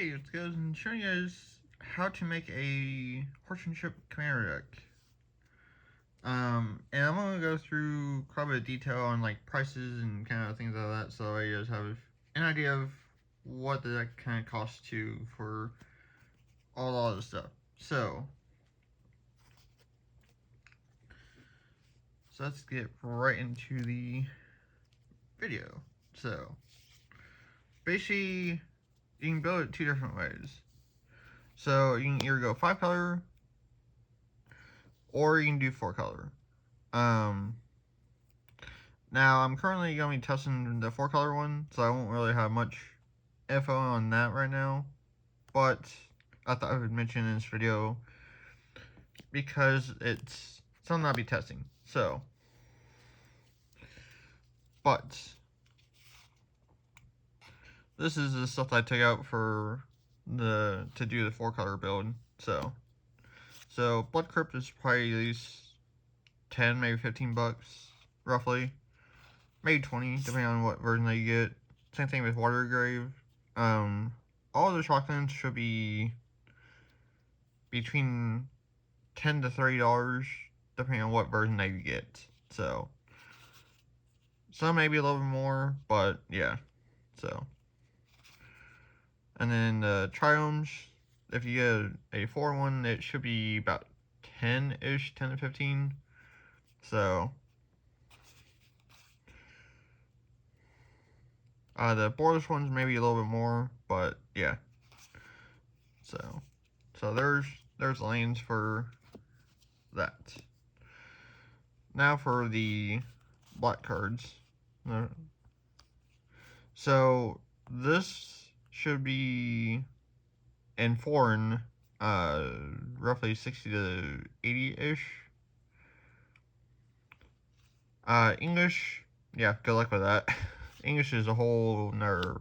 Hey, it's guys, and showing you guys how to make a Horsemanship Commander Deck. And I'm gonna go through quite a bit of detail on like prices and kind of things like that, so you guys have an idea of what the deck kind of costs to for all this stuff. So let's get right into the video. So basically, you can build it two different ways. So you can either go 5-color or you can do 4-color. Now I'm currently going to be testing the 4-color one, so I won't really have much info on that right now, but I thought I would mention in this video because it's something I'll be testing. So, but this is the stuff that I took out for to do the 4-color build. So Blood Crypt is probably at least 10, maybe 15 bucks, roughly. Maybe 20, depending on what version that you get. Same thing with Water Grave. All the shotguns should be between $10 to $30, depending on what version that you get. So, some may be a little bit more, but yeah. So, and then the Triomes, if you get a 4-1, it should be about 10-ish, 10 to 15. So, the borderless ones maybe a little bit more, but yeah. So there's lanes for that. Now for the black cards. So this should be in foreign, roughly 60 to 80-ish. English, yeah, good luck with that. English is a whole nother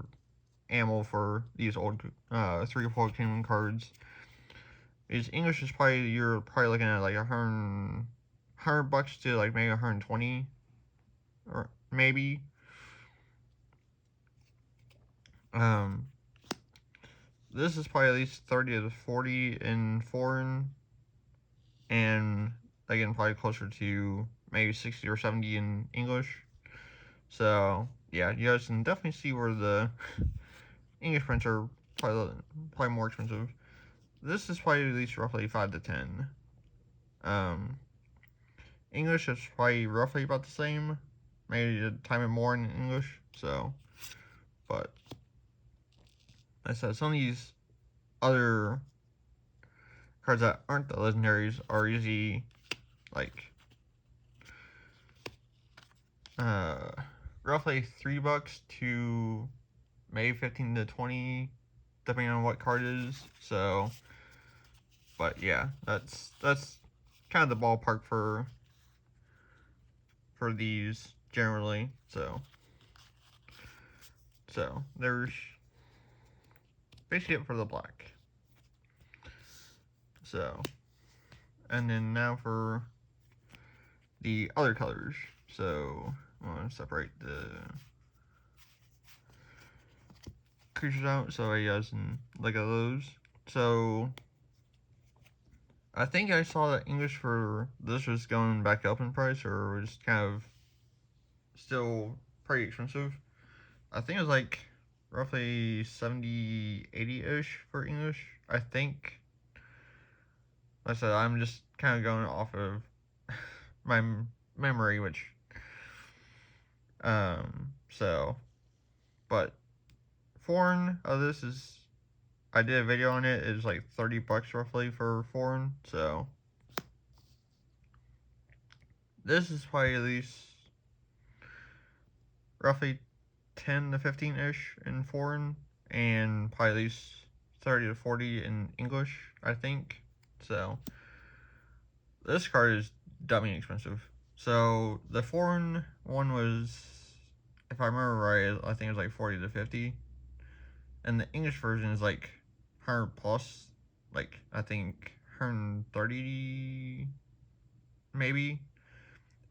animal for these old 3-4 Kingdom cards. Is English is probably, you're probably looking at like $100 to like maybe 120, or maybe. This is probably at least 30 to 40 in foreign, and again probably closer to maybe 60 or 70 in English. So yeah, you guys can definitely see where the English prints are probably more expensive. This is probably at least roughly 5 to 10. English is probably roughly about the same. Maybe a time it more in English. So, but like I said, some of these other cards that aren't the legendaries are usually like roughly $3 to maybe 15 to 20, depending on what card it is. So, but yeah, that's kind of the ballpark for these generally. So there's basically it for the black. So, and then now for the other colors. So I'm gonna separate the creatures out so you guys can look at those. So I think I saw that English for this was going back up in price, or was kind of still pretty expensive. I think it was like roughly 70, 80-ish for English, I think. Like I said, I'm just kind of going off of my memory, which, so, but foreign of this is, I did a video on it, it's like 30 bucks roughly for foreign, so this is probably at least roughly 10 to 15-ish in foreign, and probably at least 30 to 40 in English, I think. So this card is dummy expensive. So the foreign one was, if I remember right, I think it was like 40 to 50, and the English version is like 100 plus, like I think 130 maybe.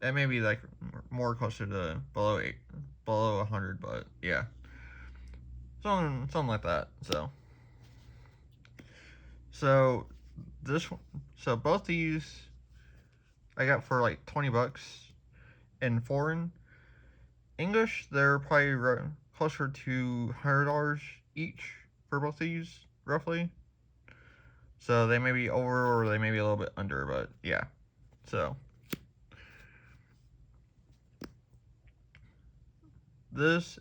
It may be like more closer to below 100, but yeah, something like that. So So this one, so both these I got for like $20 in foreign. English, they're probably closer to $100 each for both these, roughly. So they may be over or they may be a little bit under, but yeah. So this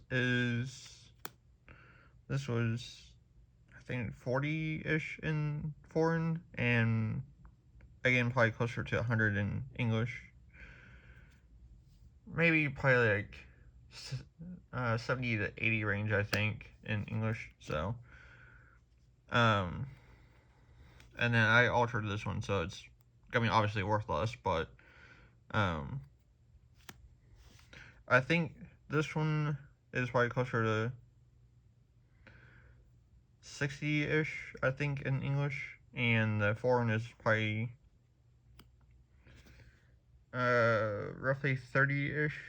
was I think 40-ish in foreign, and again probably closer to 100 in English. Maybe probably like 70 to 80 range, I think, in English. So and then I altered this one, so it's gonna be obviously worth less, but I think this one is probably closer to 60-ish, I think, in English, and the foreign is probably roughly 30-ish,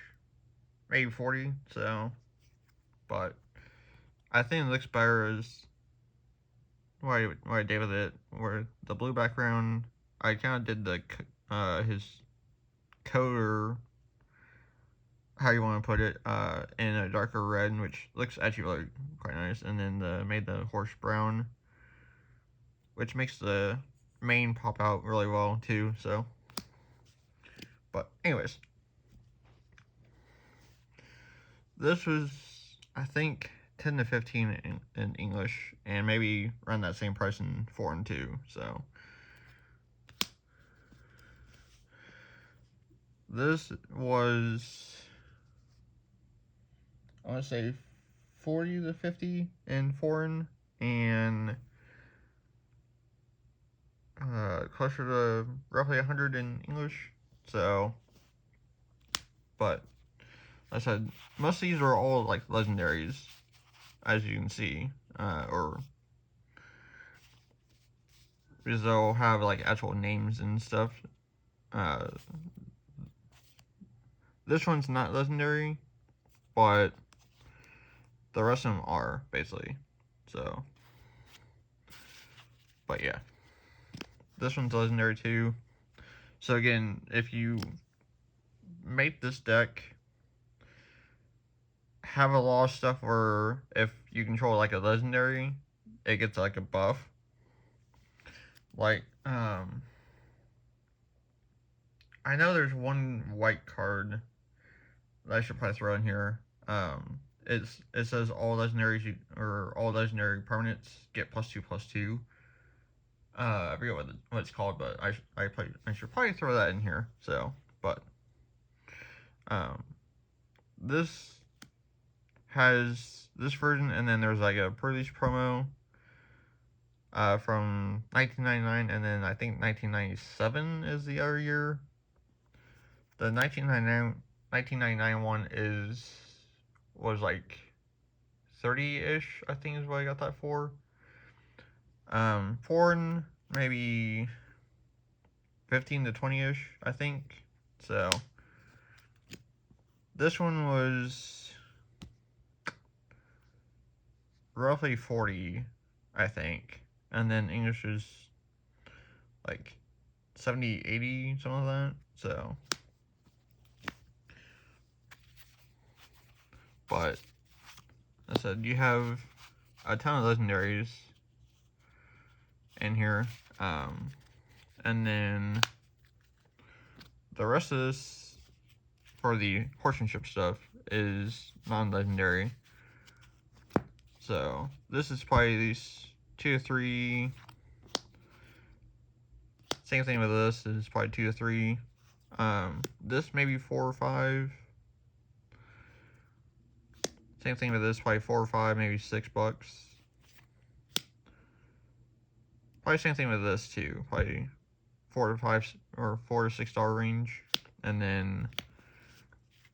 maybe 40. So, but I think it looks better as why I did with it, where the blue background, I kind of did the his coat, or how you want to put it, in a darker red, which looks actually really quite nice, and then made the horse brown, which makes the mane pop out really well too. So, but anyways, this was, I think, 10 to 15 in English, and maybe around that same price in foreign too. So this was, I want to say, 40 to 50 in foreign, and closer to roughly 100 in English. So, but like I said, most of these are all like legendaries, as you can see, or because they'll have like actual names and stuff. This one's not legendary, but the rest of them are, basically. So, but yeah, this one's legendary too. So again, if you make this deck, have a lot of stuff where if you control like a legendary, it gets like a buff. Like, I know there's one white card that I should probably throw in here. It says all legendaries or all legendary permanents get +2/+2. I forget what it's called, but I should probably throw that in here. So, but this has this version, and then there's like a pre-release promo from 1999, and then I think 1997 is the other year. The 1999 one was like 30-ish, I think is what I got that for. Foreign, maybe 15 to 20-ish, I think. So this one was roughly 40, I think. And then English is like 70, 80, something like that. So, but I said you have a ton of legendaries in here. And then the rest of this for the horsemanship stuff is non-legendary. So this is probably these 2 to 3. Same thing with this is probably 2 to 3. This maybe 4 or 5. Same thing with this, probably 4 or 5, maybe $6. Probably same thing with this too, probably 4 to 5 or $4 to $6 range, and then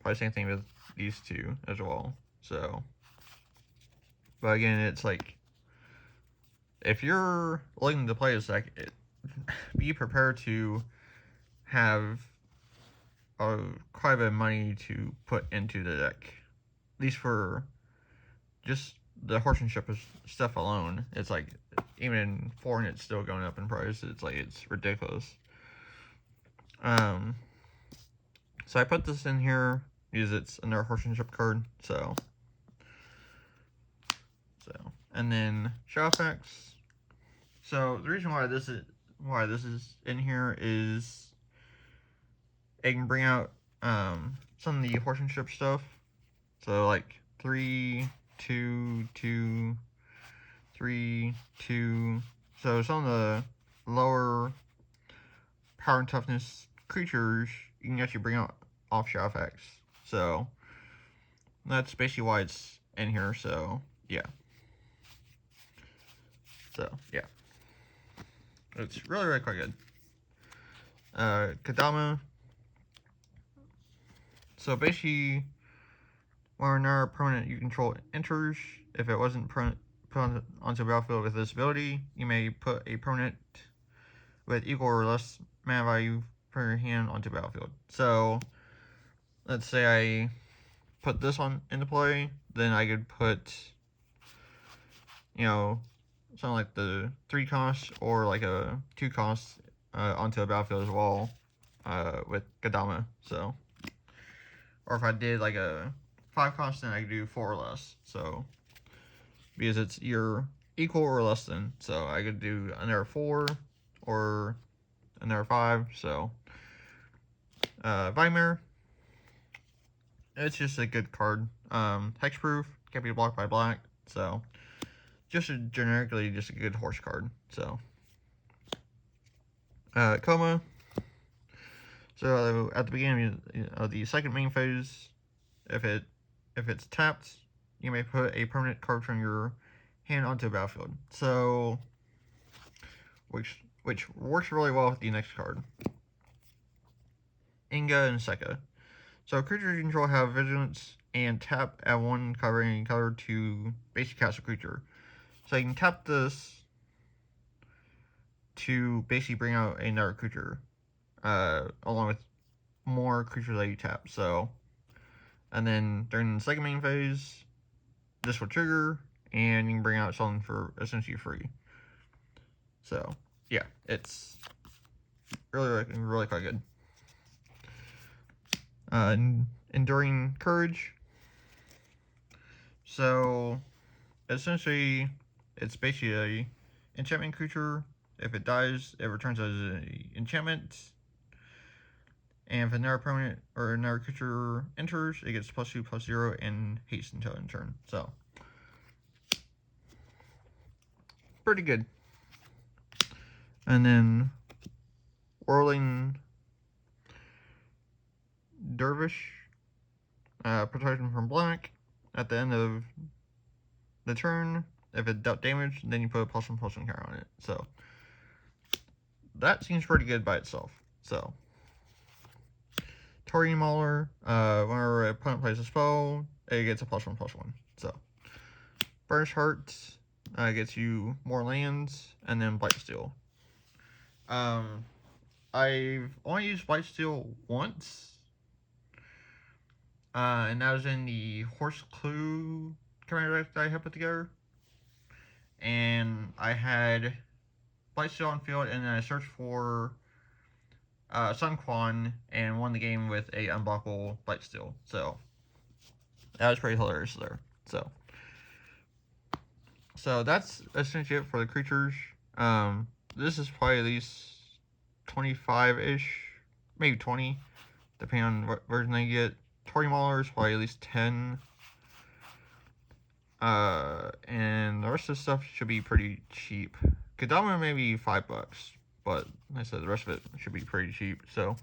probably same thing with these two as well. So, but again, it's like if you're looking to play this deck, be prepared to have quite a bit of money to put into the deck, at least for just the horsemanship stuff alone, it's like, even in foreign, it's still going up in price. It's like, it's ridiculous. So I put this in here because it's another horsemanship card. So, and then show effects. So the reason why this is in here is it can bring out some of the horsemanship stuff. So like 3, 2, 2, 3, 2. So some of the lower power and toughness creatures you can actually bring out off show effects. So that's basically why it's in here. So yeah. It's really quite good. Kadama. So basically, when another opponent you control enters, if it wasn't put onto the battlefield with this ability, you may put a opponent with equal or less mana value per your hand onto the battlefield. So let's say I put this one into play, then I could put, you know, something like the 3 cost or like a 2 cost onto a battlefield as well with Kadama. So, or if I did like a 5 cost, then I could do 4 or less. So, because it's either equal or less than, so I could do another 4 or another 5. So, Vimir, it's just a good card. Hexproof, can't be blocked by black. So, just generically just a good horse card. So, Coma. So at the beginning of the second main phase, if it's tapped, you may put a permanent card from your hand onto the battlefield. So, which works really well with the next card, Inga and Seka. So creatures you control have vigilance and tap at 1 cover any color to basically cast a creature. So you can tap this to basically bring out another creature, along with more creatures that you tap. So, and then during the second main phase, this will trigger, and you can bring out something for essentially free. So, yeah, it's really quite good. Enduring Courage. So, essentially, it's basically a enchantment creature. If it dies, it returns as an enchantment. And if another opponent or another creature enters, it gets +2/+0 and haste until end turn. So, pretty good. And then Whirling Dervish, protection from black. At the end of the turn, if it dealt damage, then you put a +1/+1 counter on it. So, that seems pretty good by itself. So, Taurian Mauler, whenever an opponent plays a spell, it gets a +1/+1. So, Burnished Heart gets you more lands, and then Blightsteel. I've only used Blightsteel once, and that was in the Horse Clue commander deck that I had put together. And I had Blightsteel on field, and then I searched for Sun Quan and won the game with a unblockable Blightsteel. So that was pretty hilarious there. So that's essentially it for the creatures. This is probably at least 25-ish, maybe 20, depending on what version they get. Taurian Mauler is probably at least 10. And the rest of the stuff should be pretty cheap. Kadama maybe $5, but like I said, the rest of it should be pretty cheap. So,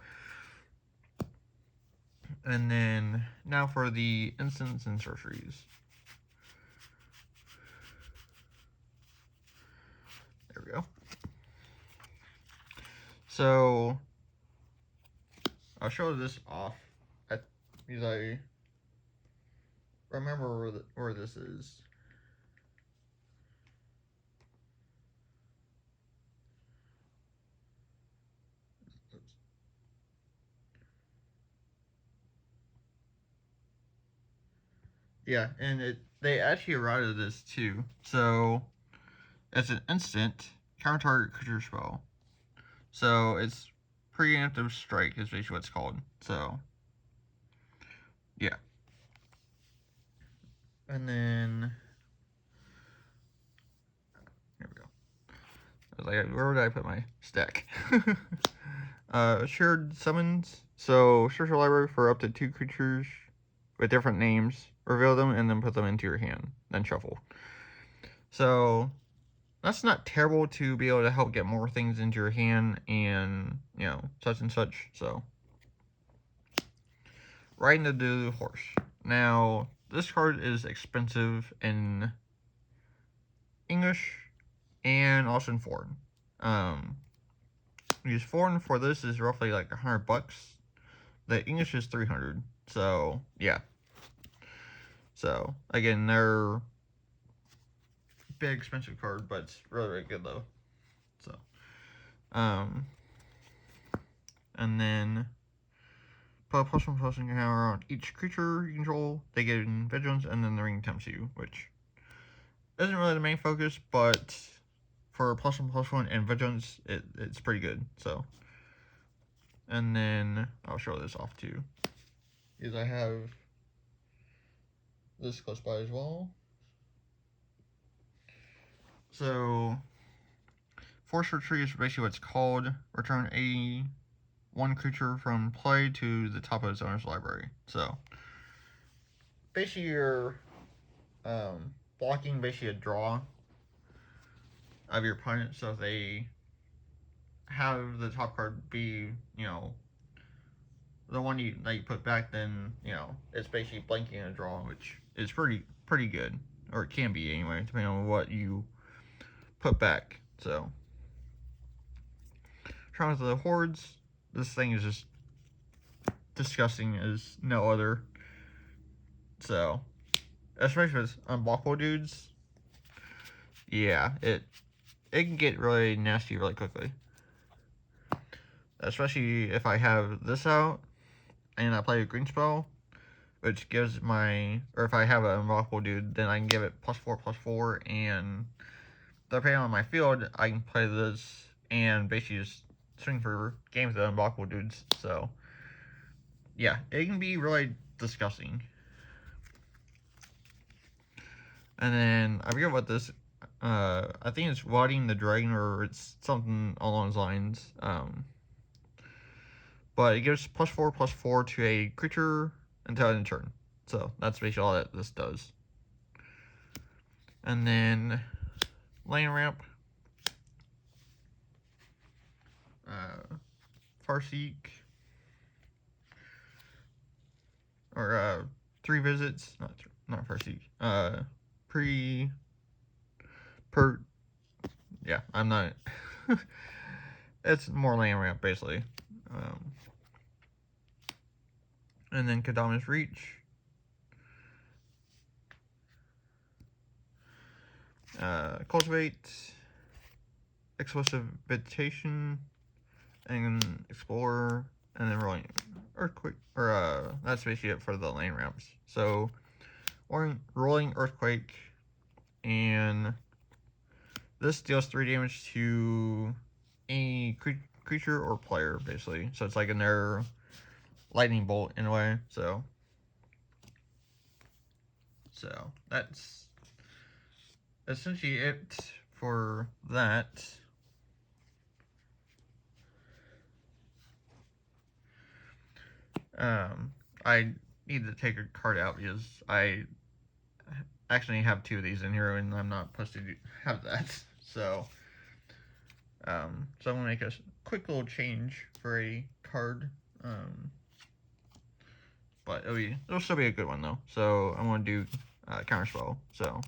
and then now for the instants and sorceries. There we go. So I'll show this off because I remember where this is. Yeah, and they actually routed this too. So it's an instant counter target creature spell. So it's preemptive strike is basically what it's called. So yeah. And then here we go. I was like, where would I put my stack? Shared summons. So search your library for up to 2 creatures with different names, reveal them, and then put them into your hand. Then shuffle. So that's not terrible to be able to help get more things into your hand and, you know, such and such. So riding the horse. Now, this card is expensive in English and also in foreign. Use foreign for this is roughly like $100. The English is 300. So yeah. So again, they're big expensive card, but it's really, really good though. So and then put a +1/+1 counter on each creature you control. They get in vigilance, and then the ring tempts you, which isn't really the main focus, but for +1/+1 and vigilance, it's pretty good. So, and then I'll show this off too, because I have this close by as well. So, force retreat is basically what it's called. Return one creature from play to the top of its owner's library. So, basically you're blocking basically a draw of your opponent, so if they have the top card be, you know, the one that you put back, then, you know, it's basically blanking a draw, which is pretty good, or it can be anyway, depending on what you put back. So, trying to the hordes, this thing is just disgusting as no other. So, especially with unblockable dudes, yeah, it can get really nasty really quickly. Especially if I have this out and I play a green spell, which gives my, or if I have an unblockable dude, then I can give it +4/+4, and depending on my field, I can play this and basically just swing for games with unblockable dudes. So yeah, it can be really disgusting. And then I forget what this, I think it's Riding the Dragon, or it's something along those lines. But it gives +4/+4 to a creature until end of turn. So that's basically all that this does. And then lane ramp, Farseek, or 3 visits, not Farseek, yeah, I'm not, it's more lane ramp basically. And then Kadama's Reach, Cultivate, Explosive Vegetation, and Explorer, and then Rolling Earthquake, or that's basically it for the lane ramps. So, Rolling Earthquake, and this deals 3 damage to any creature or player, basically. So it's like another lightning bolt in a way. So that's essentially it for that. I need to take a card out because I actually have 2 of these in here, and I'm not supposed to have that. So, so I'm gonna make a quick little change for a card. But it'll still be a good one though. So I'm gonna do Counterspell. So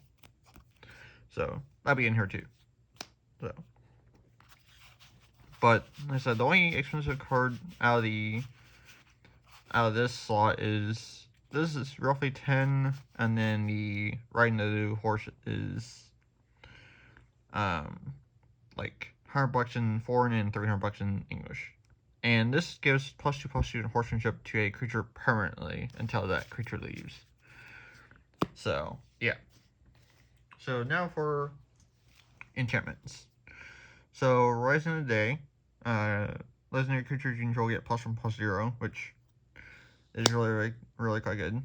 that'll be in here too. So, but like I said, the only expensive card out of this slot is this is roughly 10, and then the Riding the Horse is like $100 in foreign and $300 in English. And this gives +2/+2 Horsemanship to a creature permanently until that creature leaves. So yeah. So now for enchantments. So Rising of the Day, legendary creatures you control get +1/+0, which is really quite good.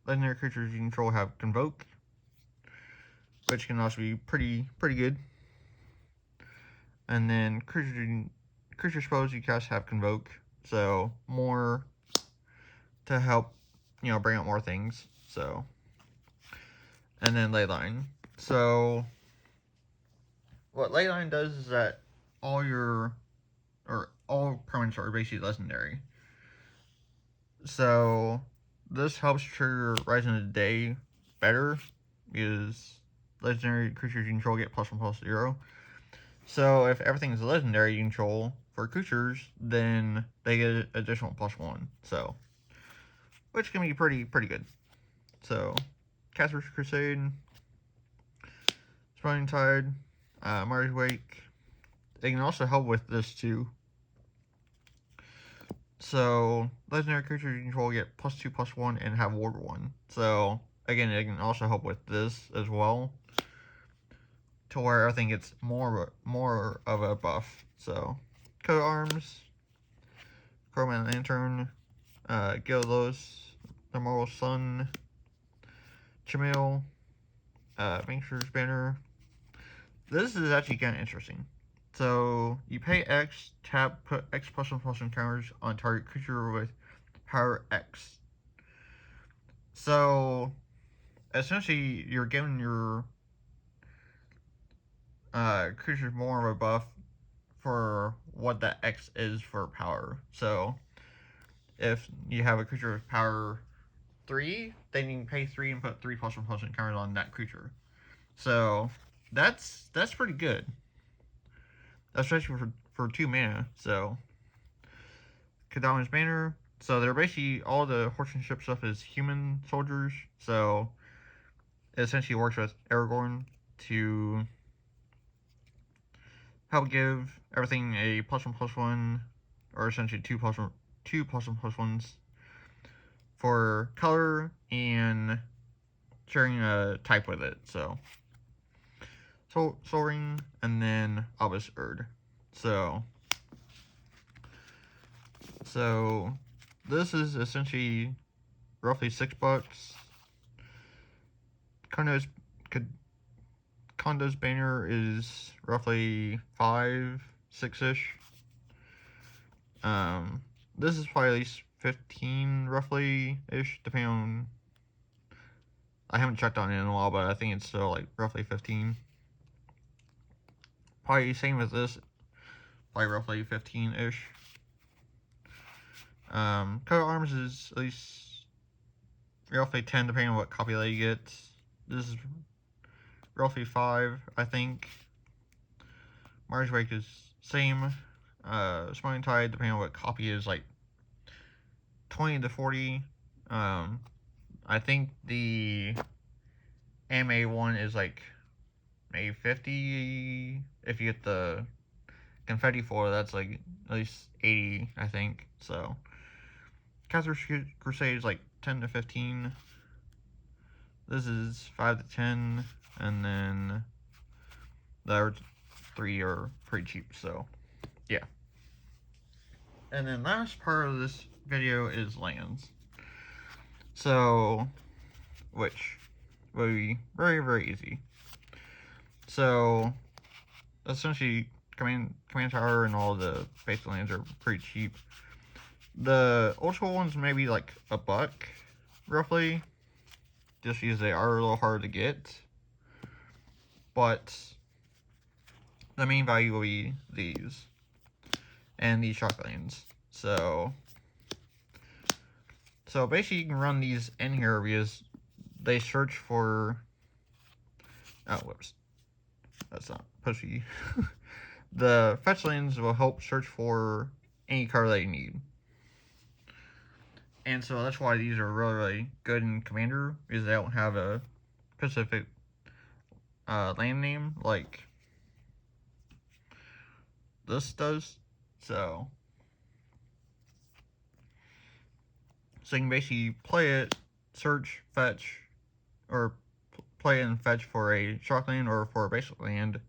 Legendary creatures you control have Convoke, which can also be pretty good. And then creature spells you cast have Convoke, so more to help, bring up more things. So, and then Leyline. So, what Leyline does is that all permanents are basically legendary. So, this helps trigger Rising of the Day better, because legendary creatures you control get +1/+0. So, if everything is legendary you control for creatures, then they get additional +1. So, which can be pretty good. So, Caster's Crusade, Spawning Tide, Marty's Wake. They can also help with this too. So, legendary creatures you control get +2/+1 and have Ward 1. So, again, it can also help with this as well, to where everything gets more of a buff. So, Coat of Arms, Chromatic Lantern, Gyarados, Immortal Sun, Chamil, Vanquisher's Banner. This is actually kind of interesting. So, you pay X, tap, put X +1/+1 counters on target creature with power X. So, essentially, you're giving your creatures more of a buff for what that X is for power. So, if you have a creature with power 3, then you can pay 3 and put 3 +1/+1 counters on that creature. So, that's pretty good. Especially for 2 mana. So, Kadama's Banner. So, they're basically, all the horsemanship stuff is human soldiers. So, it essentially works with Aragorn to help give everything a +1/+1, or essentially 2 +1/+1s for color and sharing a type with it. So, Soul Ring, and then Obelisk Erd. So this is essentially roughly $6. Kondo's Banner is roughly 5, 6-ish. This is probably at least 15, roughly-ish, depending on... I haven't checked on it in a while, but I think it's still, like, roughly 15. Probably same as this, probably roughly 15-ish. Coat of Arms is at least roughly 10, depending on what copy that you get. This is roughly 5, I think. Marty's Wake is same. Spawning Tide, depending on what copy is, like 20 to 40. I think the MA one is like maybe 50. If you get the Confetti 4, that's like at least 80, I think. So, Caster's Crusade is like 10 to 15. This is 5 to 10, and then the other 3 are pretty cheap. So, yeah. And then last part of this video is lands. So, which will be very easy. So, essentially, Command Tower and all the basic lands are pretty cheap. The ultra ones may be like $1, roughly, just because they are a little hard to get. But the main value will be these and these shock lands. So basically, you can run these in here because they search for... Oh, whoops. That's not pushy. The fetch lands will help search for any card that you need. And so that's why these are really good in Commander, because they don't have a specific land name like this does. So you can basically play it, search, fetch, or play and fetch for a shock land or for a basic land,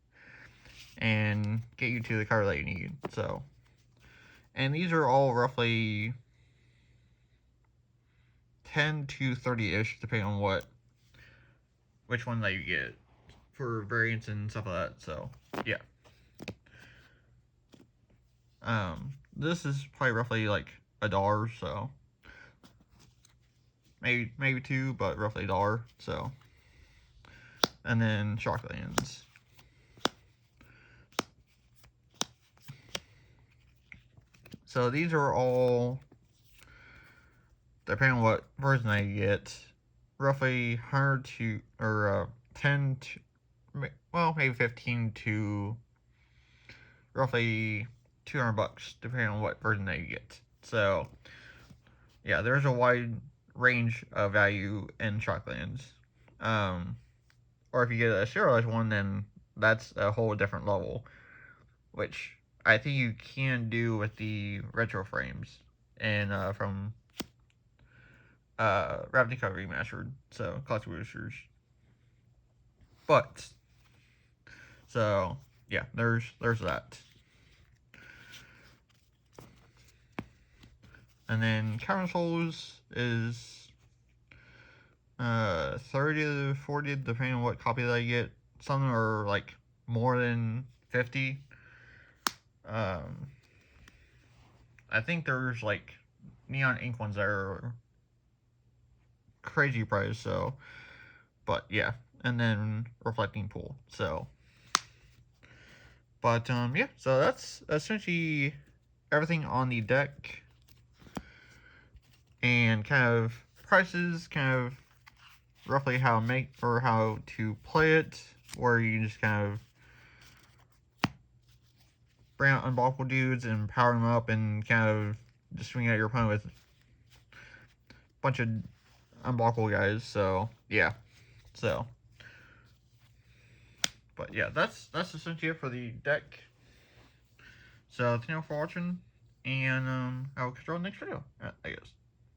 and get you to the card that you need. So, and these are all roughly 10 to 30-ish, depending on which one that you get for variants and stuff like that. So, yeah. This is probably roughly like $1, so maybe two, but roughly $1. So, and then shock lands. So these are all, depending on what version I get, roughly 100 to, or 10 to, well, maybe 15 to roughly $200, depending on what version that you get. So, yeah, there's a wide range of value in Shocklands. Or if you get a serialized one, then that's a whole different level, which I think you can do with the retro frames and from Ravnica Remastered, so Classic Boosters. But so yeah, there's that. And then consoles is 30 to 40, depending on what copy that I get. Some are like more than 50. I think there's like neon ink ones that are crazy price. So, but yeah, and then reflecting pool. So, but yeah, so that's essentially everything on the deck. And kind of prices, kind of roughly how to play it, where you just kind of bring out unblockable dudes and power them up and kind of just swing at your opponent with a bunch of unblockable guys. So yeah, so but yeah, that's essentially it for the deck. So thank you for watching, and I will catch you on the next video, I guess.